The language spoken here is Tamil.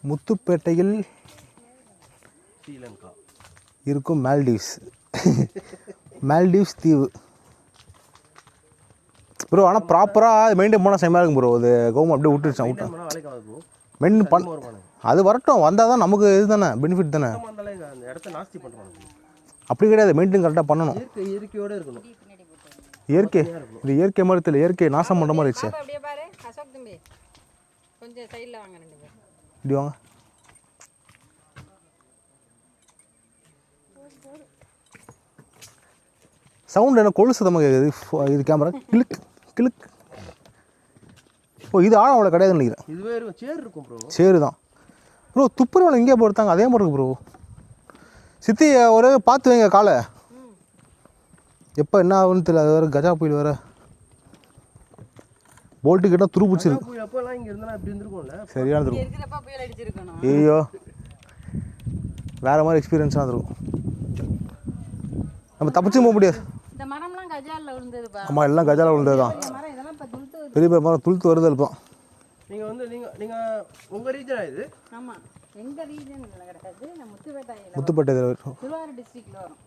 முத்துப்பேட்டையில் ஸ்ரீலங்கா இருக்கும் மால்டீவ்ஸ் தீவு ப்ரோ. ஆனால் ப்ராப்பராக மெயின்டைன் பண்ணால் செம்மையாக இருக்கும் ப்ரோ. அது கவர்மெண்ட் அப்படியே விட்டுருச்சான் மெயின்டைன் பண்ண. அது வரட்டும், வந்தால் தான் நமக்கு இது தானே பெனிஃபிட் தானே. அப்படி கிடையாது, மெயின்டைன் கரெக்டாக பண்ணணும். இயற்கையோடு இருக்கணும். இயற்கை இது இயற்கை மாதிரி தெரியல, இயற்கை நாசம் பண்ணுற மாதிரி இருந்துச்சு. இப்படி வாங்க. சவுண்ட் என்ன கொலுசு தம்மா கேட்குது. இது கேமரா கிளிக் கிளிக். ஓ, இது ஆழம் அவ்வளோ கிடையாதுன்னு நினைக்கிறேன். இதுவே இருக்கும், சேர் இருக்கும் ப்ரோ. சேரு தான் ப்ரோ. துப்புரவாளம் இங்கே போடுத்தாங்க, அதே மாதிரி இருக்கு ப்ரோ. சித்தி ஒரு பார்த்து வைங்க காலை. எப்போ என்ன ஆகுன்னு தெரியல. அது வேறு கஜா புயல் வேறு. போல்ட்டு கிட்ட துரு பிடிச்சிருக்கு. சரியான இருக்கும். ஐயோ, வேறு மாதிரி எக்ஸ்பீரியன்ஸாக இருந்திருக்கும். நம்ம தப்பிச்சும் போக முடியாது. ஆமாம், எல்லாம் கஜால விழுந்தது தான். பெரிய பெரிய மரம் துளுத்து வருது இப்போ. நீங்கள் வந்து நீங்கள் உங்கள் ரீஜனா இது? ஆமாம், எங்கள் ரீஜன் கிடையாது. முத்துப்பேட்டை முத்துப்பேட்டை திருவாரூர் டிஸ்ட்ரிக்டில் வரும்.